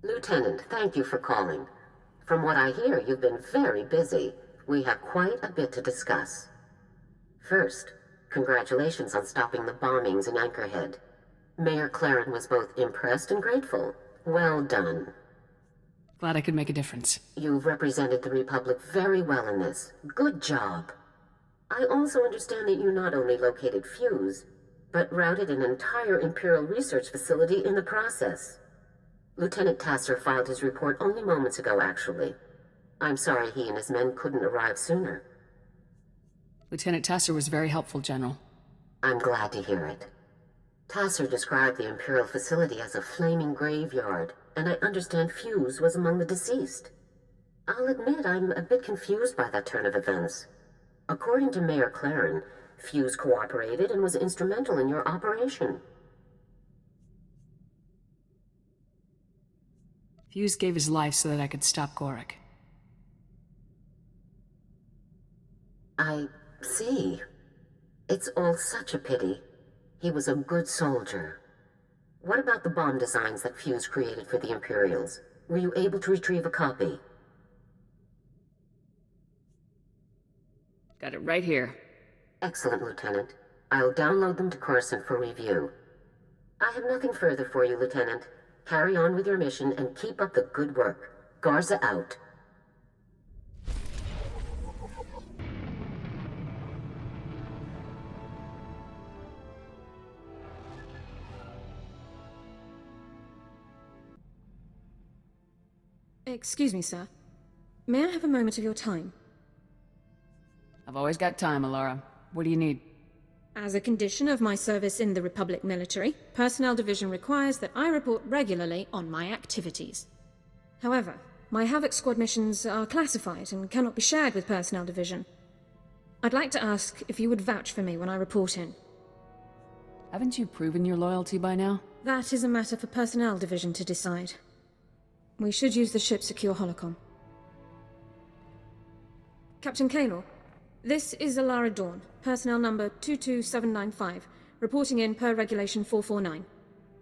Lieutenant, thank you for calling. From what I hear, you've been very busy. We have quite a bit to discuss. First, congratulations on stopping the bombings in Anchorhead. Mayor Claren was both impressed and grateful. Well done. Glad I could make a difference. You've represented the Republic very well in this. Good job. I also understand that you not only located Fuse, but routed an entire Imperial research facility in the process. Lieutenant Tasser filed his report only moments ago, actually. I'm sorry he and his men couldn't arrive sooner. Lieutenant Tasser was very helpful, General. I'm glad to hear it. Tasser described the Imperial facility as a flaming graveyard, and I understand Fuse was among the deceased. I'll admit I'm a bit confused by that turn of events. According to Mayor Claren, Fuse cooperated and was instrumental in your operation. Fuse gave his life so that I could stop Gorik. I see. It's all such a pity. He was a good soldier. What about the bomb designs that Fuse created for the Imperials? Were you able to retrieve a copy? Got it right here. Excellent, Lieutenant. I'll download them to Coruscant for review. I have nothing further for you, Lieutenant. Carry on with your mission and keep up the good work. Garza out. Excuse me, sir. May I have a moment of your time? I've always got time, Alara. What do you need? As a condition of my service in the Republic military, Personnel Division requires that I report regularly on my activities. However, my Havoc Squad missions are classified and cannot be shared with Personnel Division. I'd like to ask if you would vouch for me when I report in. Haven't you proven your loyalty by now? That is a matter for Personnel Division to decide. We should use the ship's secure holocom. Captain Kaylor, this is Alara Dawn, personnel number 22795, reporting in per Regulation 449.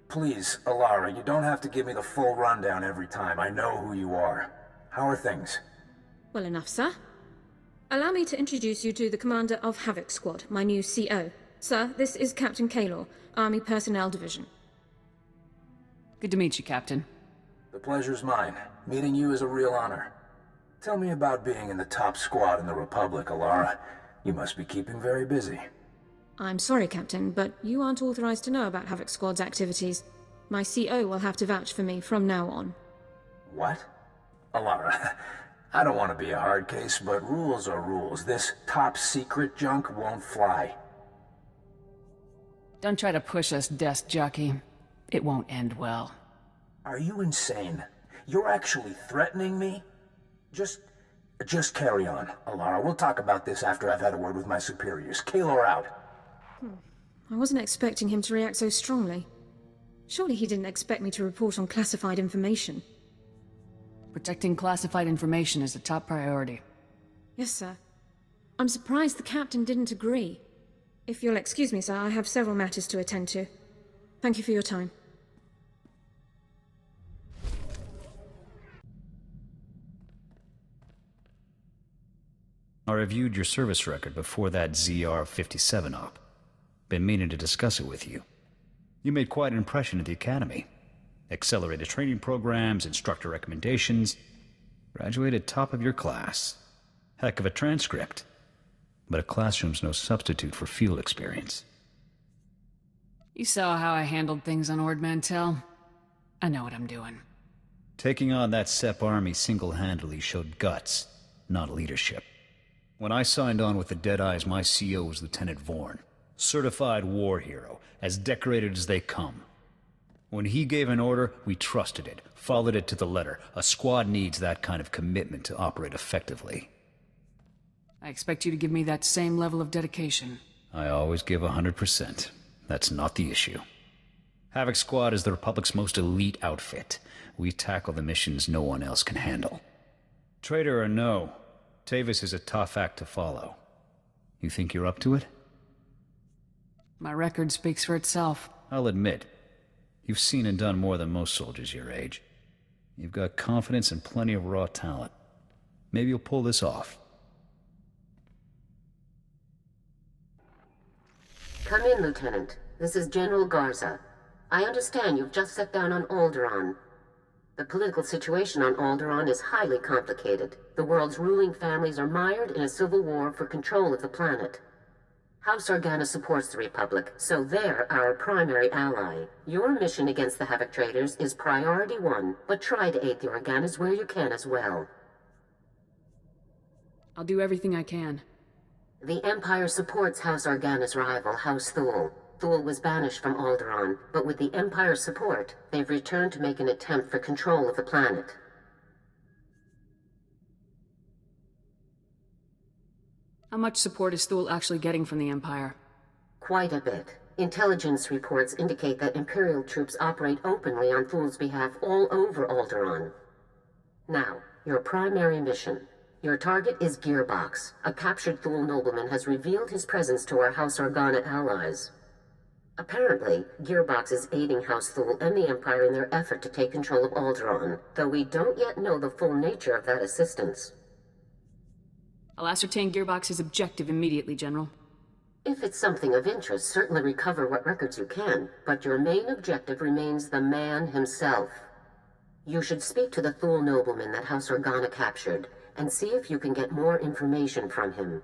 Please, Alara, you don't have to give me the full rundown every time. I know who you are. How are things? Well enough, sir. Allow me to introduce you to the commander of Havoc Squad, my new CO. Sir, this is Captain Kaylor, Army Personnel Division. Good to meet you, Captain. The pleasure's mine. Meeting you is a real honor. Tell me about being in the top squad in the Republic, Alara. You must be keeping very busy. I'm sorry, Captain, but you aren't authorized to know about Havoc Squad's activities. My CO will have to vouch for me from now on. What? Alara, I don't want to be a hard case, but rules are rules. This top secret junk won't fly. Don't try to push us, desk jockey. It won't end well. Are you insane? You're actually threatening me? Just carry on, Alara. We'll talk about this after I've had a word with my superiors. Kaylor out. I wasn't expecting him to react so strongly. Surely he didn't expect me to report on classified information. Protecting classified information is a top priority. Yes, sir. I'm surprised the captain didn't agree. If you'll excuse me, sir, I have several matters to attend to. Thank you for your time. I reviewed your service record before that ZR-57 op. Been meaning to discuss it with you. You made quite an impression at the Academy. Accelerated training programs, instructor recommendations. Graduated top of your class. Heck of a transcript. But a classroom's no substitute for field experience. You saw how I handled things on Ord Mantell. I know what I'm doing. Taking on that SEP army single-handedly showed guts, not leadership. When I signed on with the Deadeyes, my CO was Lieutenant Vorn. Certified war hero, as decorated as they come. When he gave an order, we trusted it, followed it to the letter. A squad needs that kind of commitment to operate effectively. I expect you to give me that same level of dedication. I always give 100%. That's not the issue. Havoc Squad is the Republic's most elite outfit. We tackle the missions no one else can handle. Traitor or no, Tavus is a tough act to follow. You think you're up to it? My record speaks for itself. I'll admit, you've seen and done more than most soldiers your age. You've got confidence and plenty of raw talent. Maybe you'll pull this off. Come in, Lieutenant. This is General Garza. I understand you've just set down on Alderaan. The political situation on Alderaan is highly complicated. The world's ruling families are mired in a civil war for control of the planet. House Organa supports the Republic, so they're our primary ally. Your mission against the Havoc traders is priority one, but try to aid the Organas where you can as well. I'll do everything I can. The Empire supports House Organa's rival, House Thule. Thule was banished from Alderaan, but with the Empire's support, they've returned to make an attempt for control of the planet. How much support is Thule actually getting from the Empire? Quite a bit. Intelligence reports indicate that Imperial troops operate openly on Thule's behalf all over Alderaan. Now, your primary mission. Your target is Gearbox. A captured Thule nobleman has revealed his presence to our House Organa allies. Apparently, Gearbox is aiding House Thule and the Empire in their effort to take control of Alderaan, though we don't yet know the full nature of that assistance. I'll ascertain Gearbox's objective immediately, General. If it's something of interest, certainly recover what records you can, but your main objective remains the man himself. You should speak to the Thule nobleman that House Organa captured, and see if you can get more information from him.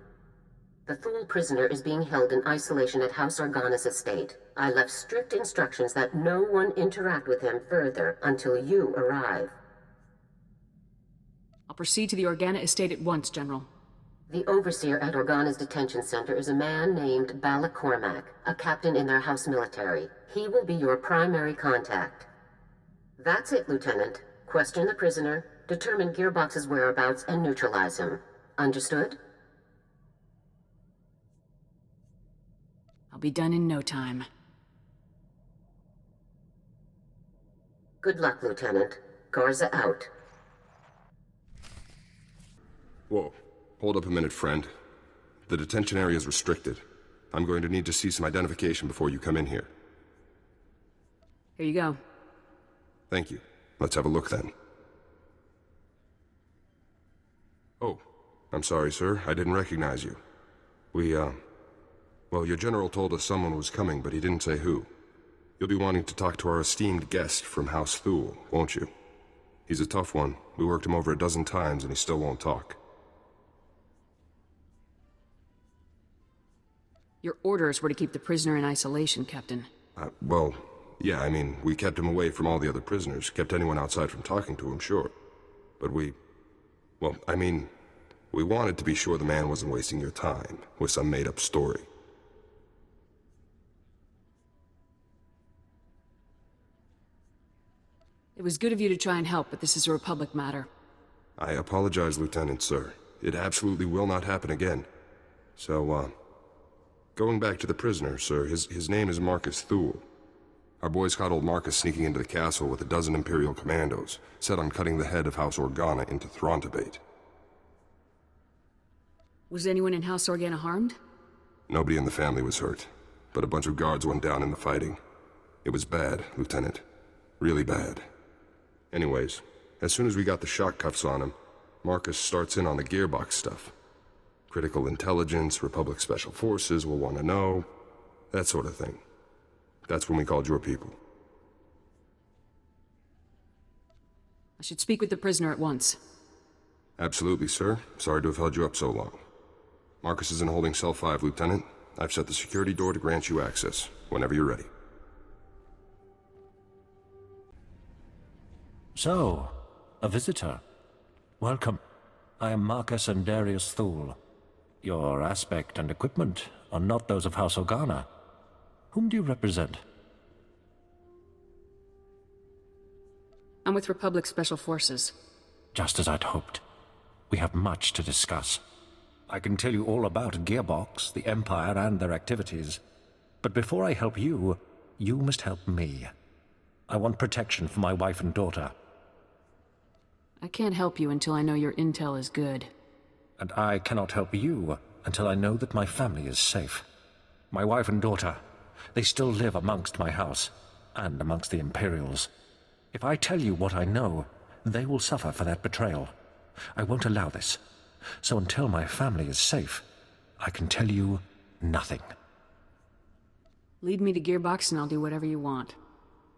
The Thule prisoner is being held in isolation at House Organa's estate. I left strict instructions that no one interact with him further until you arrive. I'll proceed to the Organa estate at once, General. The overseer at Organa's detention center is a man named Balak Cormac, a captain in their house military. He will be your primary contact. That's it, Lieutenant. Question the prisoner, determine Gearbox's whereabouts, and neutralize him. Understood? I'll be done in no time. Good luck, Lieutenant. Garza out. Whoa. Hold up a minute, friend. The detention area is restricted. I'm going to need to see some identification before you come in here. Here you go. Thank you. Let's have a look then. Oh, I'm sorry, sir. I didn't recognize you. Well, your general told us someone was coming, but he didn't say who. You'll be wanting to talk to our esteemed guest from House Thule, won't you? He's a tough one. We worked him over a dozen times, and he still won't talk. Your orders were to keep the prisoner in isolation, Captain. Well, yeah, I mean, we kept him away from all the other prisoners, kept anyone outside from talking to him, sure. But we wanted to be sure the man wasn't wasting your time with some made-up story. It was good of you to try and help, but this is a Republic matter. I apologize, Lieutenant, sir. It absolutely will not happen again. So, going back to the prisoner, sir, his name is Marcus Thule. Our boys caught old Marcus sneaking into the castle with a dozen Imperial commandos, set on cutting the head of House Organa into Throntabate. Was anyone in House Organa harmed? Nobody in the family was hurt, but a bunch of guards went down in the fighting. It was bad, Lieutenant. Really bad. Anyways, as soon as we got the shock cuffs on him, Marcus starts in on the Gearbox stuff. Critical intelligence, Republic Special Forces will want to know, that sort of thing. That's when we called your people. I should speak with the prisoner at once. Absolutely, sir. Sorry to have held you up so long. Marcus is in holding cell 5, Lieutenant. I've set the security door to grant you access, whenever you're ready. So, a visitor. Welcome. I am Marcus and Darius Thule. Your aspect and equipment are not those of House Organa. Whom do you represent? I'm with Republic Special Forces. Just as I'd hoped. We have much to discuss. I can tell you all about Gearbox, the Empire, and their activities. But before I help you, you must help me. I want protection for my wife and daughter. I can't help you until I know your intel is good. And I cannot help you until I know that my family is safe. My wife and daughter, they still live amongst my house, and amongst the Imperials. If I tell you what I know, they will suffer for that betrayal. I won't allow this. So until my family is safe, I can tell you nothing. Lead me to Gearbox and I'll do whatever you want.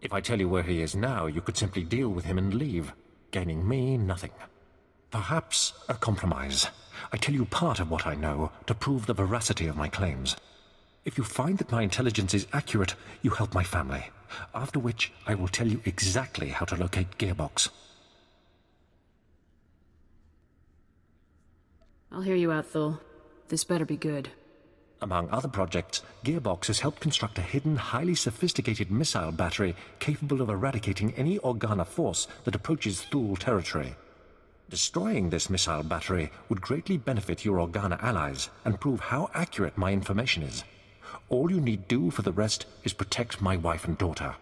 If I tell you where he is now, you could simply deal with him and leave, gaining me nothing. Perhaps a compromise. I tell you part of what I know to prove the veracity of my claims. If you find that my intelligence is accurate, you help my family. After which, I will tell you exactly how to locate Gearbox. I'll hear you out, Thul. This better be good. Among other projects, Gearbox has helped construct a hidden, highly sophisticated missile battery capable of eradicating any Organa force that approaches Thule territory. Destroying this missile battery would greatly benefit your Organa allies and prove how accurate my information is. All you need do for the rest is protect my wife and daughter.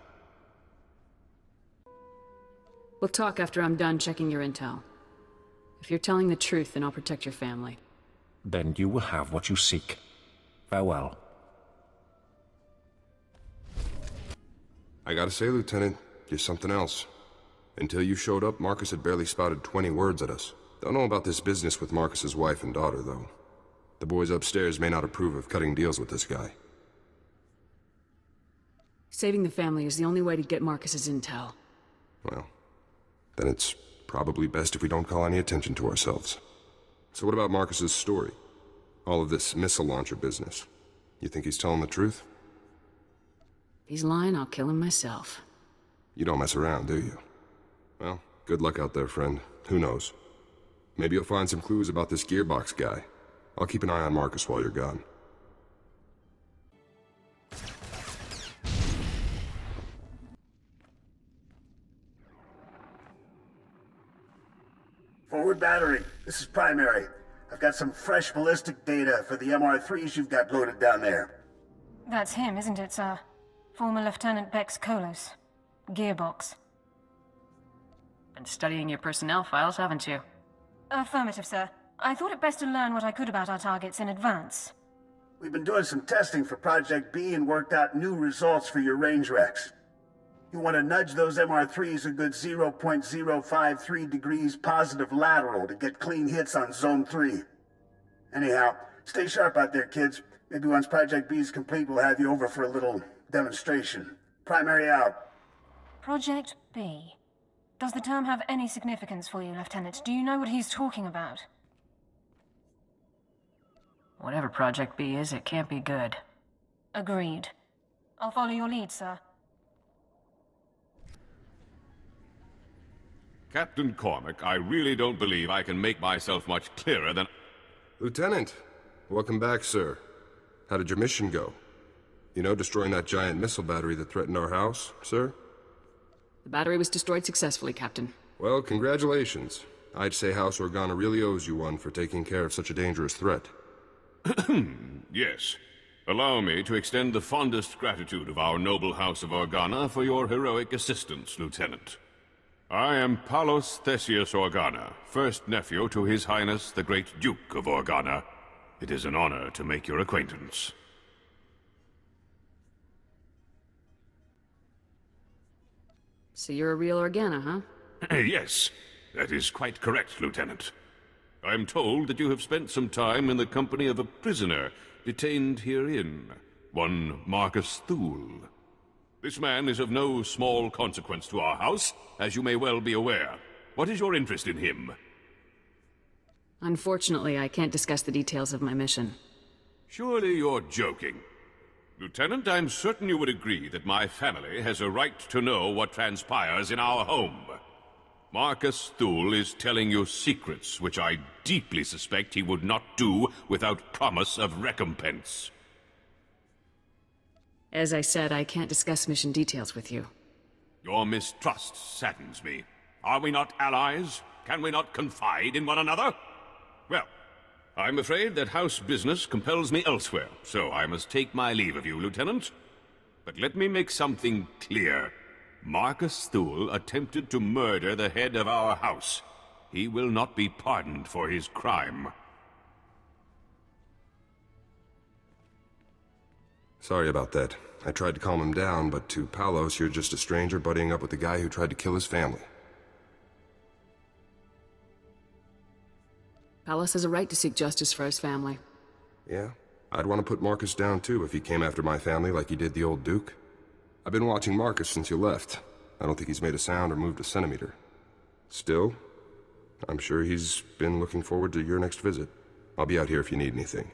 We'll talk after I'm done checking your intel. If you're telling the truth, then I'll protect your family. Then you will have what you seek. Farewell. I gotta say, Lieutenant, you're something else. Until you showed up, Marcus had barely spouted 20 words at us. Don't know about this business with Marcus's wife and daughter, though. The boys upstairs may not approve of cutting deals with this guy. Saving the family is the only way to get Marcus's intel. Well, then it's probably best if we don't call any attention to ourselves. So what about Marcus's story? All of this missile launcher business. You think he's telling the truth? If he's lying, I'll kill him myself. You don't mess around, do you? Well, good luck out there, friend. Who knows? Maybe you'll find some clues about this Gearbox guy. I'll keep an eye on Marcus while you're gone. Forward battery, this is Primary. I've got some fresh ballistic data for the MR3s you've got loaded down there. That's him, isn't it, sir? Former Lieutenant Bex Kolos. Gearbox. Been studying your personnel files, haven't you? Affirmative, sir. I thought it best to learn what I could about our targets in advance. We've been doing some testing for Project B and worked out new results for your range recs. You want to nudge those MR3s a good 0.053 degrees positive lateral to get clean hits on Zone 3. Anyhow, stay sharp out there, kids. Maybe once Project B is complete, we'll have you over for a little demonstration. Primary out. Project B. Does the term have any significance for you, Lieutenant? Do you know what he's talking about? Whatever Project B is, it can't be good. Agreed. I'll follow your lead, sir. Captain Cormac, I really don't believe I can make myself much clearer than... Lieutenant, welcome back, sir. How did your mission go? You know, destroying that giant missile battery that threatened our house, sir? The battery was destroyed successfully, Captain. Well, congratulations. I'd say House Organa really owes you one for taking care of such a dangerous threat. Yes. Allow me to extend the fondest gratitude of our noble House of Organa for your heroic assistance, Lieutenant. I am Palos Theseus Organa, first nephew to His Highness the Great Duke of Organa. It is an honor to make your acquaintance. So you're a real Organa, huh? Yes, that is quite correct, Lieutenant. I am told that you have spent some time in the company of a prisoner detained herein, one Marcus Thule. This man is of no small consequence to our house, as you may well be aware. What is your interest in him? Unfortunately, I can't discuss the details of my mission. Surely you're joking. Lieutenant, I'm certain you would agree that my family has a right to know what transpires in our home. Marcus Thule is telling you secrets which I deeply suspect he would not do without promise of recompense. As I said, I can't discuss mission details with you. Your mistrust saddens me. Are we not allies? Can we not confide in one another? Well, I'm afraid that house business compels me elsewhere, so I must take my leave of you, Lieutenant. But let me make something clear. Marcus Thule attempted to murder the head of our house. He will not be pardoned for his crime. Sorry about that. I tried to calm him down, but to Palos, you're just a stranger buddying up with the guy who tried to kill his family. Palace has a right to seek justice for his family. Yeah, I'd want to put Marcus down too if he came after my family like he did the old Duke. I've been watching Marcus since you left. I don't think he's made a sound or moved a centimeter. Still, I'm sure he's been looking forward to your next visit. I'll be out here if you need anything.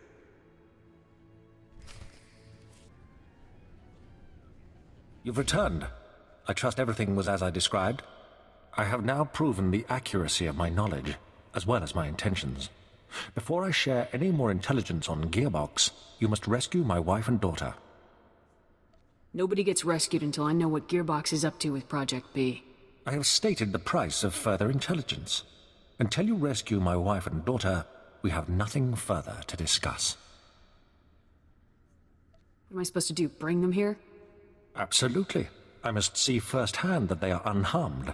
You've returned. I trust everything was as I described. I have now proven the accuracy of my knowledge, as well as my intentions. Before I share any more intelligence on Gearbox, you must rescue my wife and daughter. Nobody gets rescued until I know what Gearbox is up to with Project B. I have stated the price of further intelligence. Until you rescue my wife and daughter, we have nothing further to discuss. What am I supposed to do, bring them here? Absolutely. I must see firsthand that they are unharmed.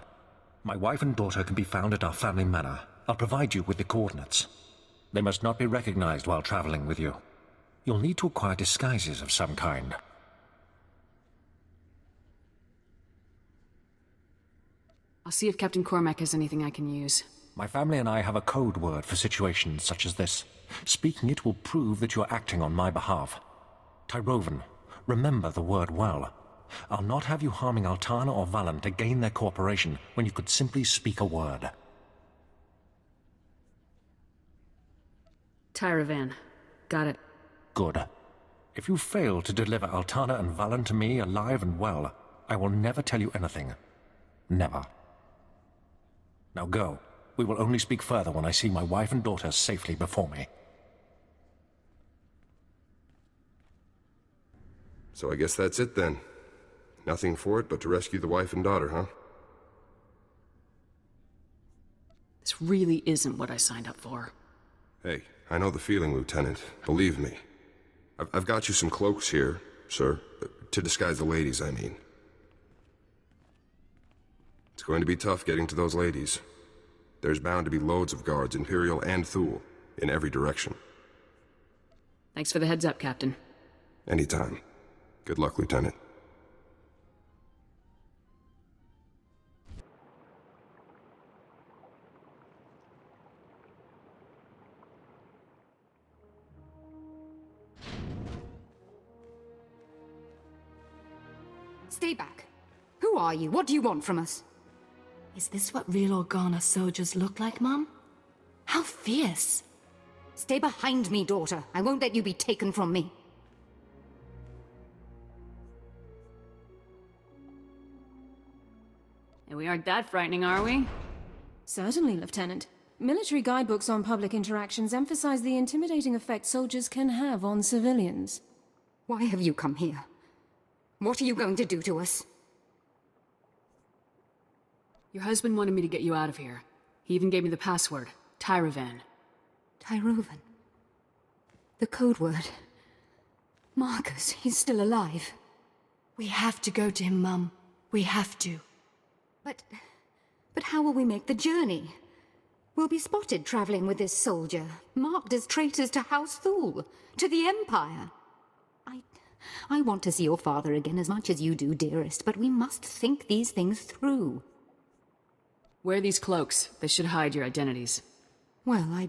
My wife and daughter can be found at our family manor. I'll provide you with the coordinates. They must not be recognized while traveling with you. You'll need to acquire disguises of some kind. I'll see if Captain Cormac has anything I can use. My family and I have a code word for situations such as this. Speaking it will prove that you're acting on my behalf. Tyrovan, remember the word well. I'll not have you harming Altana or Valen to gain their cooperation when you could simply speak a word. Tyrovan. Got it. Good. If you fail to deliver Altana and Valen to me alive and well, I will never tell you anything. Never. Now go. We will only speak further when I see my wife and daughter safely before me. So I guess that's it then. Nothing for it but to rescue the wife and daughter, huh? This really isn't what I signed up for. Hey, I know the feeling, Lieutenant. Believe me. I've got you some cloaks here, sir. To disguise the ladies, I mean. It's going to be tough getting to those ladies. There's bound to be loads of guards, Imperial and Thule, in every direction. Thanks for the heads up, Captain. Anytime. Good luck, Lieutenant. Stay back. Who are you? What do you want from us? Is this what real Organa soldiers look like, Mum? How fierce! Stay behind me, daughter. I won't let you be taken from me. And we aren't that frightening, are we? Certainly, Lieutenant. Military guidebooks on public interactions emphasize the intimidating effect soldiers can have on civilians. Why have you come here? What are you going to do to us? Your husband wanted me to get you out of here. He even gave me the password, Tyrovan. Tyrovan? The code word. Marcus, he's still alive. We have to go to him, Mum. We have to. But how will we make the journey? We'll be spotted traveling with this soldier, marked as traitors to House Thule, to the Empire. I want to see your father again as much as you do, dearest, but we must think these things through. Wear these cloaks. They should hide your identities. Well,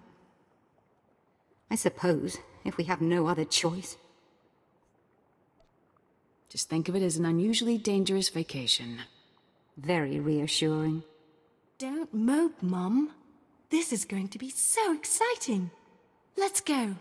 I suppose, if we have no other choice. Just think of it as an unusually dangerous vacation. Very reassuring. Don't mope, Mum. This is going to be so exciting. Let's go.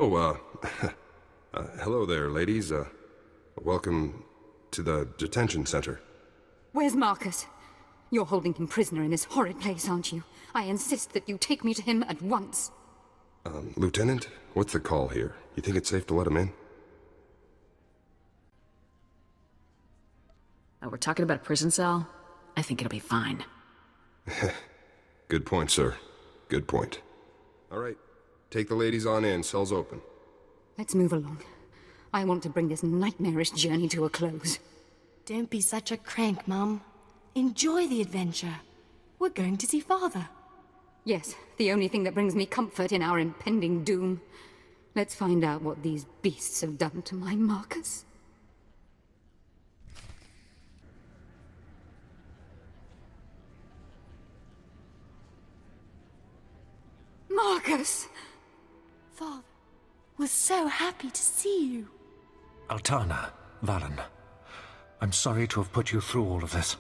Oh, hello there, ladies. Welcome to the detention center. Where's Marcus? You're holding him prisoner in this horrid place, aren't you? I insist that you take me to him at once. Lieutenant, what's the call here? You think it's safe to let him in? Oh, we're talking about a prison cell? I think it'll be fine. Good point, sir. Good point. All right, take the ladies on in. Cell's open. Let's move along. I want to bring this nightmarish journey to a close. Don't be such a crank, Mum. Enjoy the adventure. We're going to see Father. Yes, the only thing that brings me comfort in our impending doom. Let's find out what these beasts have done to my Marcus. Marcus! Father, we're so happy to see you. Altana, Valen, I'm sorry to have put you through all of this.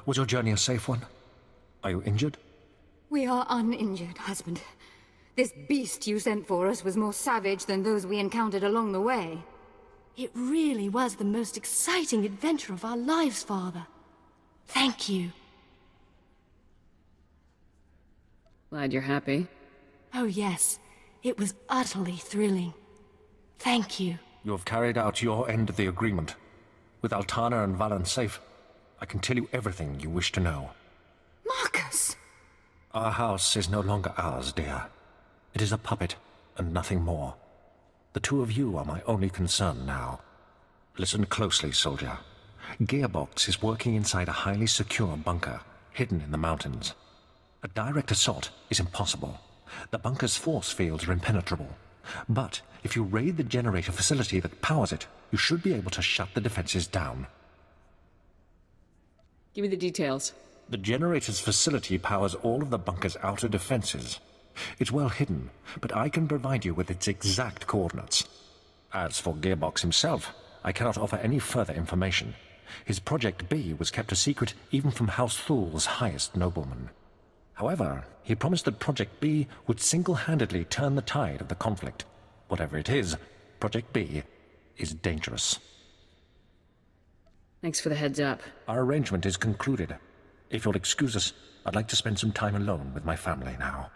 Was your journey a safe one? Are you injured? We are uninjured, husband. This beast you sent for us was more savage than those we encountered along the way. It really was the most exciting adventure of our lives, Father. Thank you. Glad you're happy. Oh yes, it was utterly thrilling. Thank you. You have carried out your end of the agreement. With Altana and Valen safe, I can tell you everything you wish to know. Marcus! Our house is no longer ours, dear. It is a puppet, and nothing more. The two of you are my only concern now. Listen closely, soldier. Gearbox is working inside a highly secure bunker, hidden in the mountains. A direct assault is impossible. The bunker's force fields are impenetrable. But if you raid the generator facility that powers it, you should be able to shut the defenses down. Give me the details. The generator's facility powers all of the bunker's outer defenses. It's well hidden, but I can provide you with its exact coordinates. As for Gearbox himself, I cannot offer any further information. His Project B was kept a secret even from House Thul's highest nobleman. However, he promised that Project B would single-handedly turn the tide of the conflict. Whatever it is, Project B is dangerous. Thanks for the heads up. Our arrangement is concluded. If you'll excuse us, I'd like to spend some time alone with my family now.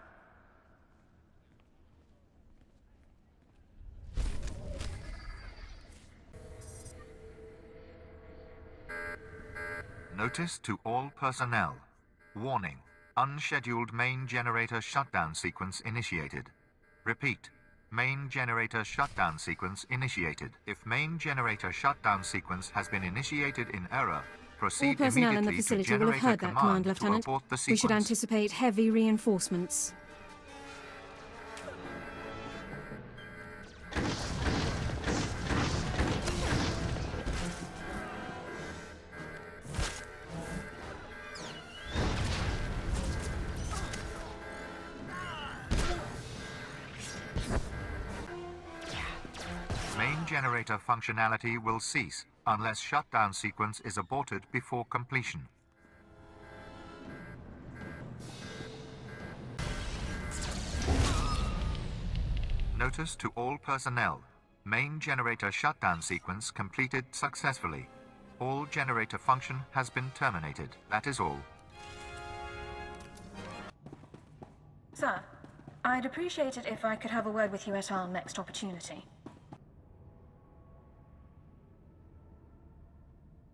Notice to all personnel. Warning. Unscheduled main generator shutdown sequence initiated. Repeat. Main generator shutdown sequence initiated. If main generator shutdown sequence has been initiated in error, proceed All personnel in the immediately to facility will have generate a heard that command, command to Lieutenant. abort the We sequence. should anticipate heavy reinforcements. Main generator functionality will cease unless shutdown sequence is aborted before completion. Notice to all personnel. Main generator shutdown sequence completed successfully. All generator function has been terminated. That is all. Sir, I'd appreciate it if I could have a word with you at our next opportunity.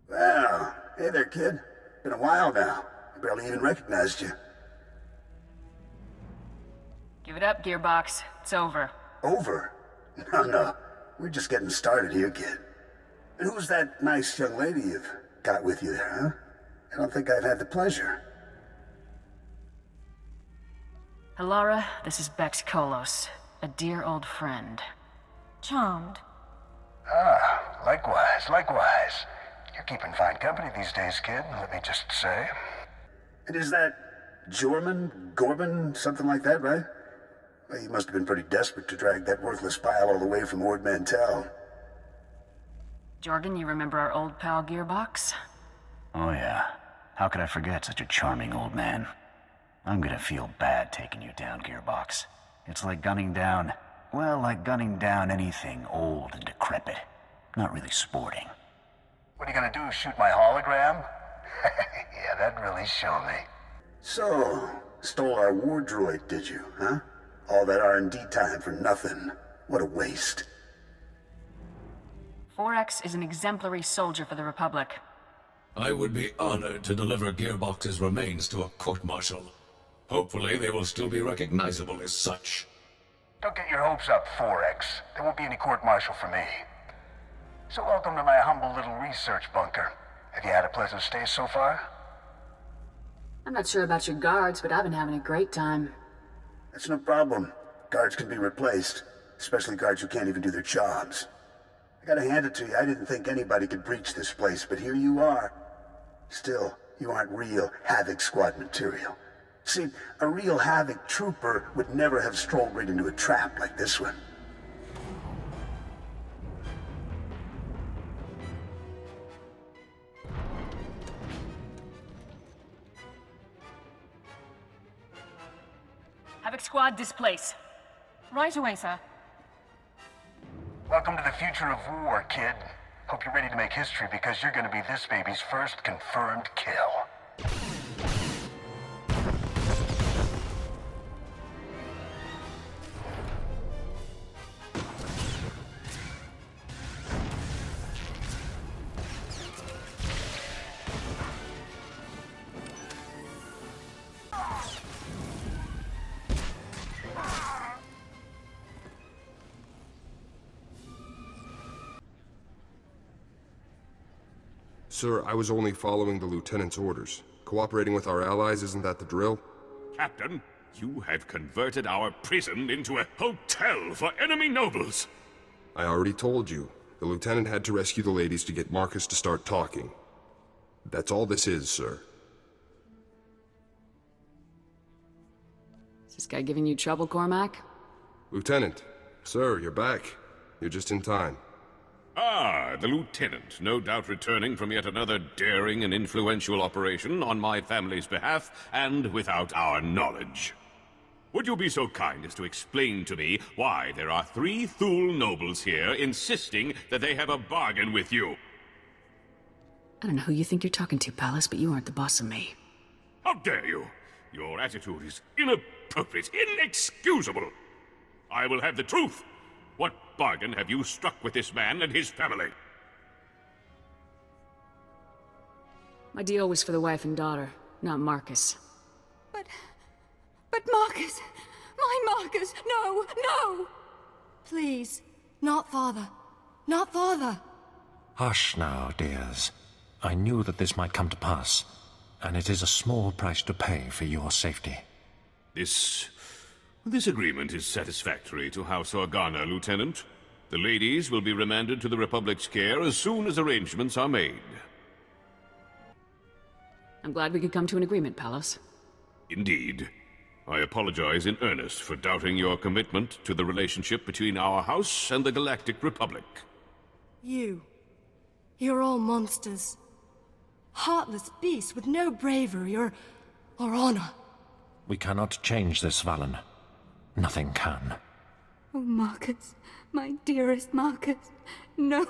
Well, hey there, kid. Been a while now. I barely even recognized you. Give it up, Gearbox. It's over. Over? No. We're just getting started here, kid. And who's that nice young lady you've got with you there, huh? I don't think I've had the pleasure. Alara, this is Bex Kolos, a dear old friend. Charmed. Ah, likewise. You're keeping fine company these days, kid, let me just say. And is that Gorman, something like that, right? Well, you must have been pretty desperate to drag that worthless pile all the way from Ord Mantell. Jorgen, you remember our old pal Gearbox? Oh yeah. How could I forget such a charming old man? I'm gonna feel bad taking you down, Gearbox. It's like gunning down Well, like gunning down anything old and decrepit. Not really sporting. What are you gonna do, shoot my hologram? Yeah, that'd really show me. So, stole our war droid, did you, huh? All that R&D time for nothing. What a waste. 4X is an exemplary soldier for the Republic. I would be honored to deliver Gearbox's remains to a court-martial. Hopefully they will still be recognizable as such. Don't get your hopes up, 4X. There won't be any court-martial for me. So welcome to my humble little research bunker. Have you had a pleasant stay so far? I'm not sure about your guards, but I've been having a great time. That's no problem. Guards can be replaced, especially guards who can't even do their jobs. I gotta hand it to you, I didn't think anybody could breach this place, but here you are. Still, you aren't real Havoc Squad material. See, a real Havoc trooper would never have strolled right into a trap like this one. Havoc Squad, displace. Right away, sir. Welcome to the future of war, kid. Hope you're ready to make history because you're gonna be this baby's first confirmed kill. Sir, I was only following the Lieutenant's orders. Cooperating with our allies, isn't that the drill? Captain, you have converted our prison into a hotel for enemy nobles. I already told you. The Lieutenant had to rescue the ladies to get Marcus to start talking. That's all this is, sir. Is this guy giving you trouble, Cormac? Lieutenant, sir, you're back. You're just in time. Ah, the Lieutenant, no doubt returning from yet another daring and influential operation on my family's behalf, and without our knowledge. Would you be so kind as to explain to me why there are 3 Thule nobles here insisting that they have a bargain with you? I don't know who you think you're talking to, Palace, but you aren't the boss of me. How dare you! Your attitude is inappropriate, inexcusable! I will have the truth! What bargain have you struck with this man and his family? My deal was for the wife and daughter, not Marcus. But Marcus! My Marcus! No! No! Please. Not father. Not father. Hush now, dears. I knew that this might come to pass, and it is a small price to pay for your safety. This agreement is satisfactory to House Organa, Lieutenant. The ladies will be remanded to the Republic's care as soon as arrangements are made. I'm glad we could come to an agreement, Palos. Indeed. I apologize in earnest for doubting your commitment to the relationship between our house and the Galactic Republic. You're all monsters. Heartless beasts with no bravery or honor. We cannot change this, Valen. Nothing can. Oh, Marcus. My dearest Marcus. No.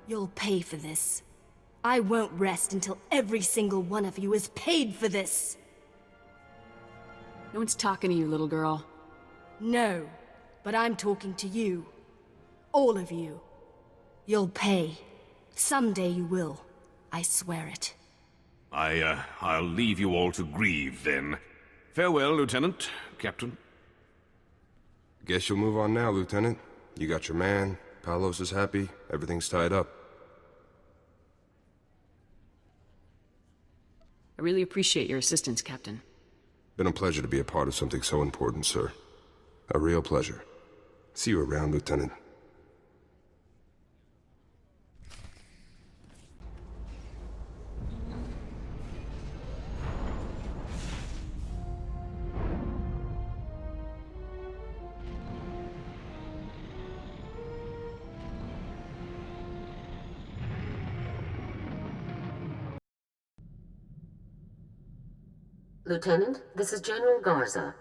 You'll pay for this. I won't rest until every single one of you is paid for this. No one's talking to you, little girl. No, but I'm talking to you. All of you. You'll pay. Someday you will. I swear it. I'll leave you all to grieve, then. Farewell, Lieutenant, Captain. Guess you'll move on now, Lieutenant. You got your man, Palos is happy, everything's tied up. I really appreciate your assistance, Captain. Been a pleasure to be a part of something so important, sir. A real pleasure. See you around, Lieutenant. Lieutenant, this is General Garza.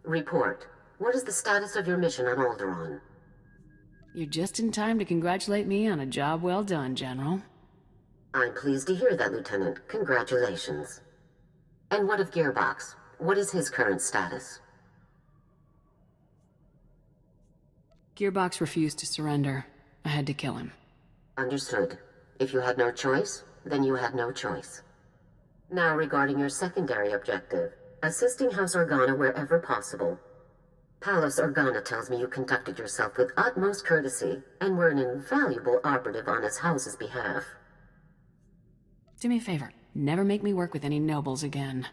Report. What is the status of your mission on Alderaan? You're just in time to congratulate me on a job well done, General. I'm pleased to hear that, Lieutenant. Congratulations. And what of Gearbox? What is his current status? Gearbox refused to surrender. I had to kill him. Understood. If you had no choice, then you had no choice. Now regarding your secondary objective, assisting House Organa wherever possible. Palos Organa tells me you conducted yourself with utmost courtesy and were an invaluable operative on his house's behalf. Do me a favor. Never make me work with any nobles again.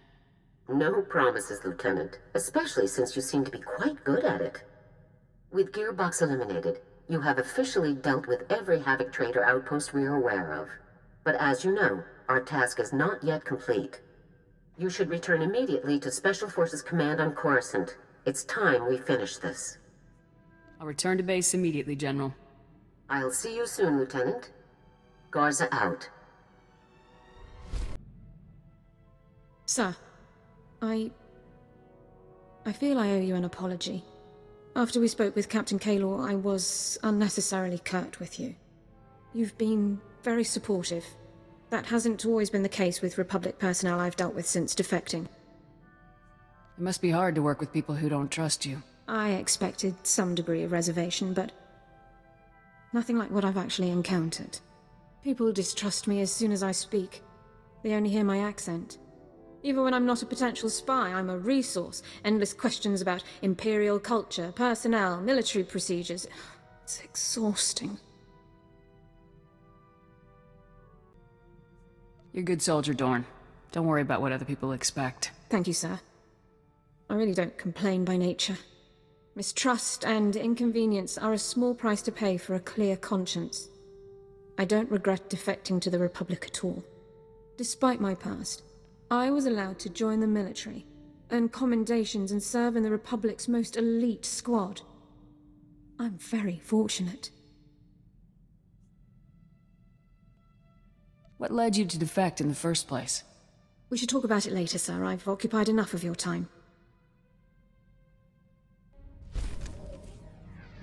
No promises, Lieutenant, especially since you seem to be quite good at it. With Gearbox eliminated, you have officially dealt with every Havoc trader outpost we are aware of. But as you know, our task is not yet complete. You should return immediately to Special Forces Command on Coruscant. It's time we finish this. I'll return to base immediately, General. I'll see you soon, Lieutenant. Garza out. Sir, I feel I owe you an apology. After we spoke with Captain Kaylor, I was unnecessarily curt with you. You've been very supportive. That hasn't always been the case with Republic personnel I've dealt with since defecting. It must be hard to work with people who don't trust you. I expected some degree of reservation, but nothing like what I've actually encountered. People distrust me as soon as I speak. They only hear my accent. Even when I'm not a potential spy, I'm a resource. Endless questions about Imperial culture, personnel, military procedures. It's exhausting. You're a good soldier, Dorn. Don't worry about what other people expect. Thank you, sir. I really don't complain by nature. Mistrust and inconvenience are a small price to pay for a clear conscience. I don't regret defecting to the Republic at all. Despite my past, I was allowed to join the military, earn commendations and serve in the Republic's most elite squad. I'm very fortunate. What led you to defect in the first place? We should talk about it later, sir. I've occupied enough of your time.